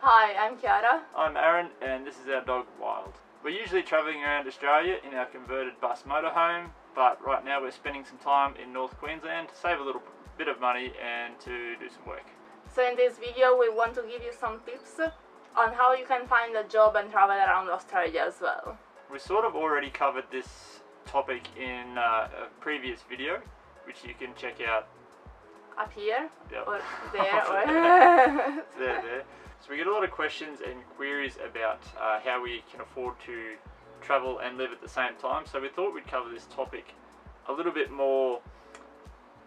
Hi, I'm Chiara. I'm Aaron and this is our dog Wild. We're usually travelling around Australia in our converted bus motorhome, but right now we're spending some time in North Queensland to save a little bit of money and to do some work. So in this video we want to give you some tips on how you can find a job and travel around Australia as well. We sort of already covered this topic in a previous video, which you can check out Up here, yep. or there, or... there. So we get a lot of questions and queries about how we can afford to travel and live at the same time. So we thought we'd cover this topic a little bit more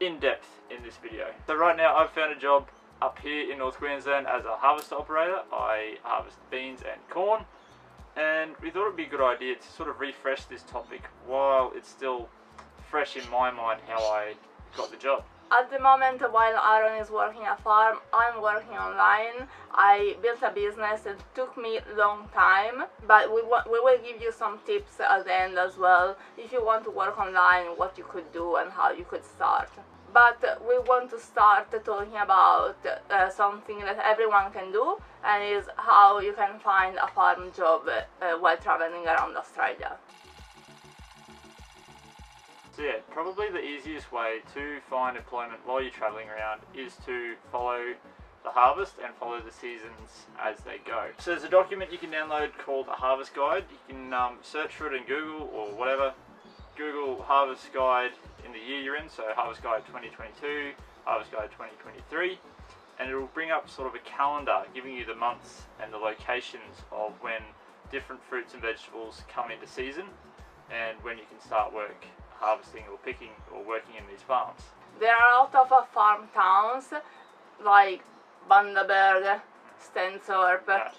in depth in this video. So right now I've found a job up here in North Queensland as a harvest operator. I harvest beans and corn, and we thought it'd be a good idea to sort of refresh this topic while it's still fresh in my mind how I got the job. At the moment, while Aaron is working a farm, I'm working online. I built a business. It took me a long time, but we will give you some tips at the end as well, if you want to work online, what you could do and how you could start. But we want to start talking about something that everyone can do, and is how you can find a farm job while traveling around Australia. So yeah, probably the easiest way to find employment while you're travelling around is to follow the harvest and follow the seasons as they go. So there's a document you can download called a harvest guide. You can search for it in Google or whatever. Google harvest guide in the year you're in, so harvest guide 2022, harvest guide 2023, and it will bring up sort of a calendar giving you the months and the locations of when different fruits and vegetables come into season and when you can start work harvesting or picking or working in these farms. There are a lot of farm towns like Bundaberg, Stenthorpe,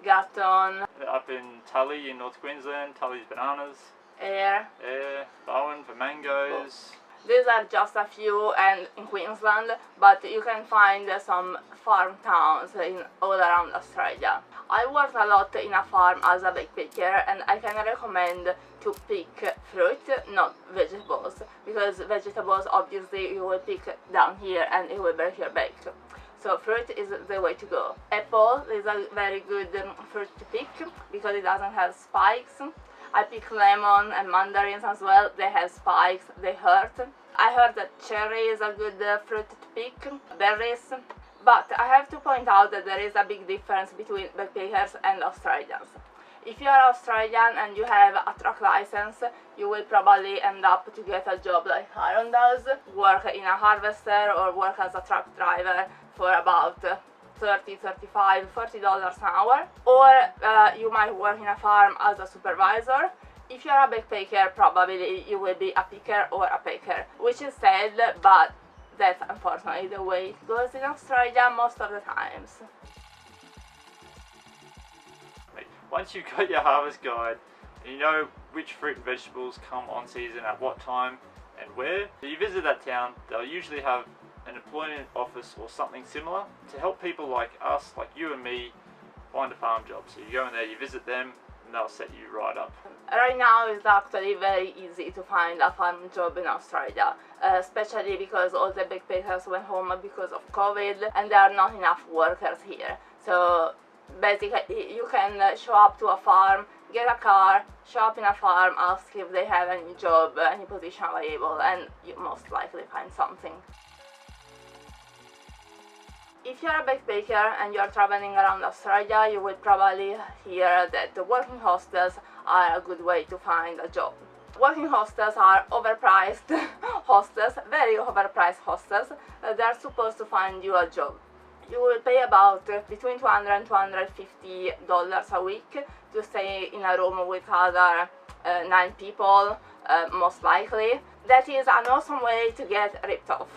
Gatton, up in Tully in North Queensland, Tully's bananas, Ayr, Bowen for mangoes. These are just a few and in Queensland, but you can find some farm towns in all around Australia. I worked a lot in a farm as a backpacker, and I can recommend to pick fruit, not vegetables, because vegetables obviously you will pick down here and it will break your back. So fruit is the way to go. Apple is a very good fruit to pick because it doesn't have spikes. I pick lemon and mandarins as well. They have spikes, they hurt. I heard that cherry is a good fruit to pick, berries. But I have to point out that there is a big difference between backpackers and Australians. If you are Australian and you have a truck license, you will probably end up to get a job like Aaron does, work in a harvester or work as a truck driver for about $30, $35, $40 an hour, or you might work in a farm as a supervisor. If you are a backpacker, probably you will be a picker or a packer, which is sad, but that's unfortunately the way it goes in Australia most of the times. Once you've got your harvest guide and you know which fruit and vegetables come on season at what time and where, so you visit that town, they'll usually have an employment office or something similar to help people like us, like you and me, find a farm job. So you go in there, you visit them, and they'll set you right up. Right now it's actually very easy to find a farm job in Australia, especially because all the backpackers went home because of COVID and there are not enough workers here. So basically you can show up to a farm, get a car, show up in a farm, ask if they have any job, any position available, and you most likely find something. If you're a backpacker and you're traveling around Australia, you will probably hear that the working hostels are a good way to find a job. Working hostels are overpriced hostels, very overpriced hostels. They're supposed to find you a job. You will pay about between $200 and $250 a week to stay in a room with other 9 people, most likely. That is an awesome way to get ripped off.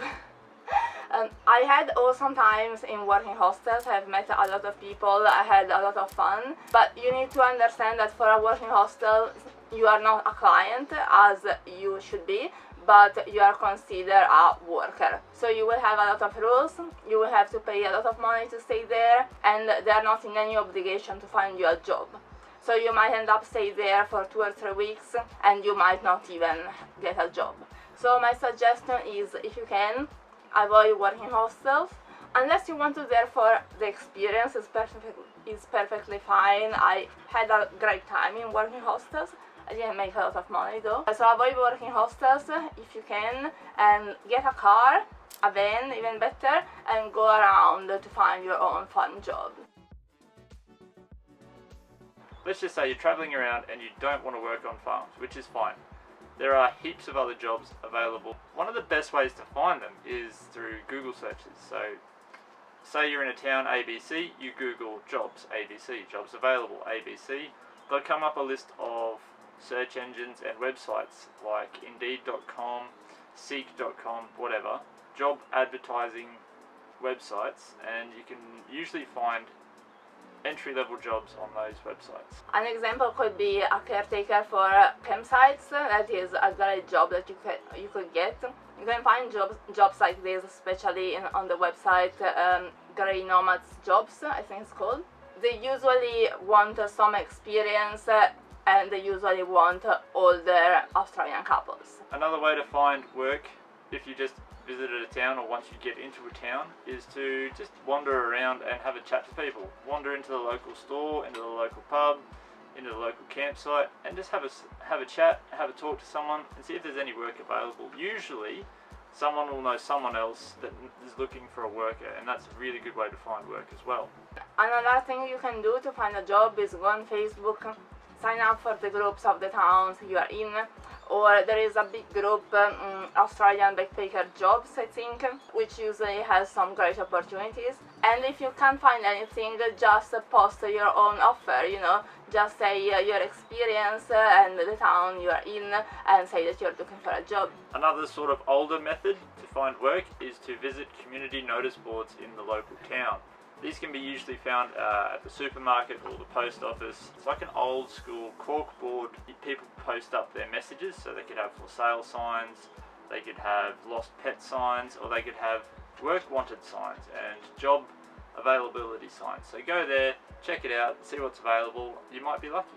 I had awesome times in working hostels. I've met a lot of people, I had a lot of fun, but you need to understand that for a working hostel you are not a client as you should be, but you are considered a worker. So you will have a lot of rules, you will have to pay a lot of money to stay there, and they are not in any obligation to find you a job. So you might end up staying there for 2 or 3 weeks and you might not even get a job. So my suggestion is, if you can, avoid working hostels unless you want to there for the experience, is perfectly fine. I had a great time in working hostels. I didn't make a lot of money though. So avoid working hostels if you can, and get a car, a van even better, and go around to find your own farm job. Let's just say you're travelling around and you don't want to work on farms, which is fine. There are heaps of other jobs available. One of the best ways to find them is through Google searches. So say you're in a town ABC, you Google jobs ABC, jobs available ABC. They'll come up a list of search engines and websites like Indeed.com, Seek.com, whatever, job advertising websites, and you can usually find entry-level jobs on those websites. An example could be a caretaker for campsites. That is a great job that you could get. You can find jobs like this, especially on the website Grey Nomads Jobs, I think it's called. They usually want some experience and they usually want older Australian couples. Another way to find work, if you just visited a town or once you get into a town, is to just wander around and have a chat to people. Wander into the local store, into the local pub, into the local campsite, and just have a chat, have a talk to someone and see if there's any work available. Usually someone will know someone else that is looking for a worker, and that's a really good way to find work as well. Another thing you can do to find a job is go on Facebook, sign up for the groups of the towns you are in, or there is a big group, Australian Backpacker Jobs, I think, which usually has some great opportunities. And if you can't find anything, just post your own offer, just say your experience and the town you are in, and say that you're looking for a job. Another sort of older method to find work is to visit community notice boards in the local town. These can be usually found at the supermarket or the post office. It's like an old school cork board. People post up their messages, so they could have for sale signs, they could have lost pet signs, or they could have work wanted signs and job availability signs. So go there, check it out, see what's available. You might be lucky.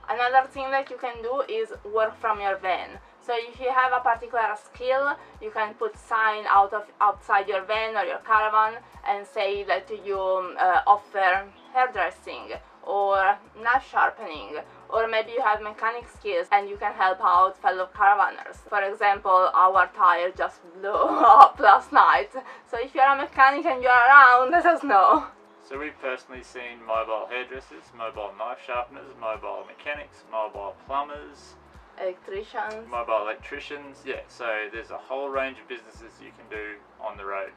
Another thing that you can do is work from your van. So if you have a particular skill, you can put sign outside your van or your caravan and say that you offer hairdressing or knife sharpening, or maybe you have mechanic skills and you can help out fellow caravanners. For example, our tire just blew up last night, so if you're a mechanic and you're around, let us know. So we've personally seen mobile hairdressers, mobile knife sharpeners, mobile mechanics, mobile plumbers, electricians, mobile electricians, yeah, so there's a whole range of businesses you can do on the road.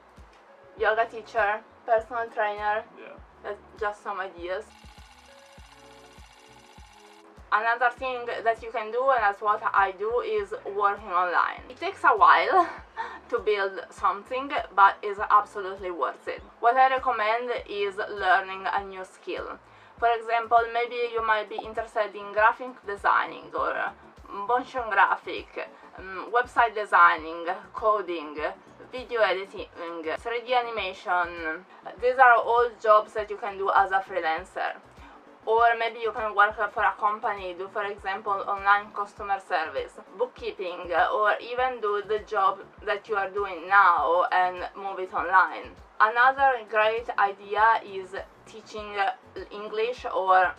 Yoga teacher, personal trainer, yeah. That's just some ideas. Another thing that you can do, and that's what I do, is working online. It takes a while to build something, but is absolutely worth it. What I recommend is learning a new skill. For example, maybe you might be interested in graphic designing or motion graphic, website designing, coding, video editing, 3D animation. These are all jobs that you can do as a freelancer. Or maybe you can work for a company, do for example online customer service, bookkeeping, or even do the job that you are doing now and move it online. Another great idea is teaching English or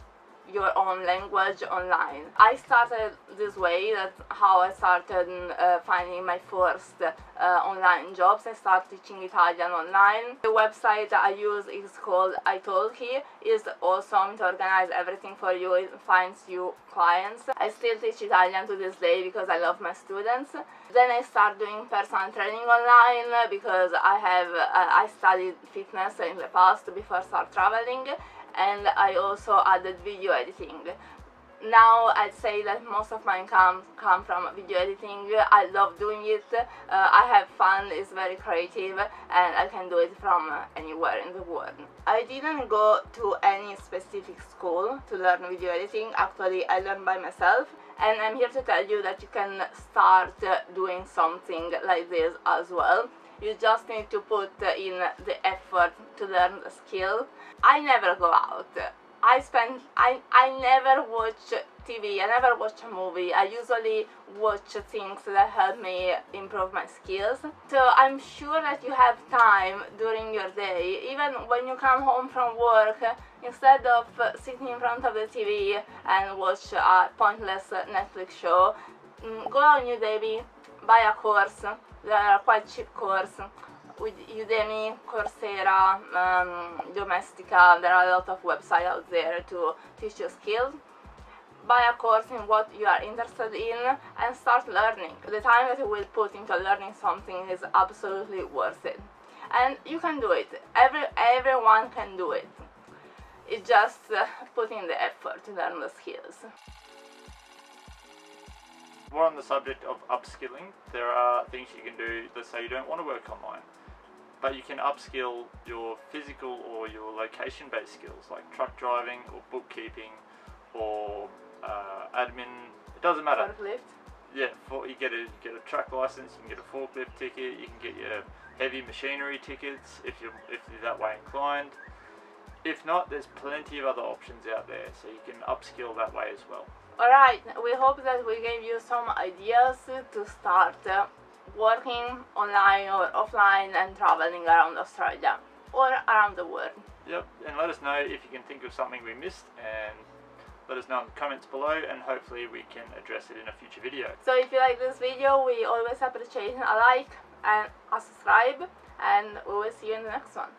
your own language online. I started this way. That's how I started finding my first online jobs. I started teaching Italian online. The website I use is called italki. It's awesome to organize everything for you. It finds you clients. I still teach Italian to this day because I love my students. Then I start doing personal training online because I studied fitness in the past before I start traveling. And I also added video editing. Now I'd say that most of my income come from video editing. I love doing it. I have fun, it's very creative, and I can do it from anywhere in the world. I didn't go to any specific school to learn video editing. Actually, I learned by myself, and I'm here to tell you that you can start doing something like this as well. You just need to put in the effort to learn the skill. I never go out. I never watch TV, I never watch a movie. I usually watch things that help me improve my skills. So I'm sure that you have time during your day, even when you come home from work, instead of sitting in front of the TV and watch a pointless Netflix show, go on Udemy, buy a course. There are quite cheap courses with Udemy, Coursera, Domestika. There are a lot of websites out there to teach you skills. Buy a course in what you are interested in and start learning. The time that you will put into learning something is absolutely worth it. And you can do it. Everyone can do it. It's just putting the effort to learn the skills. More on the subject of upskilling, there are things you can do. Let's say you don't want to work online, but you can upskill your physical or your location-based skills like truck driving or bookkeeping or admin. It doesn't matter. Forklift. Yeah, you get a truck license, you can get a forklift ticket, you can get your heavy machinery tickets if you're that way inclined. If not, there's plenty of other options out there, so you can upskill that way as well. Alright, we hope that we gave you some ideas to start working online or offline and traveling around Australia or around the world. Yep, and let us know if you can think of something we missed, and let us know in the comments below, and hopefully we can address it in a future video. So if you like this video, we always appreciate a like and a subscribe, and we will see you in the next one.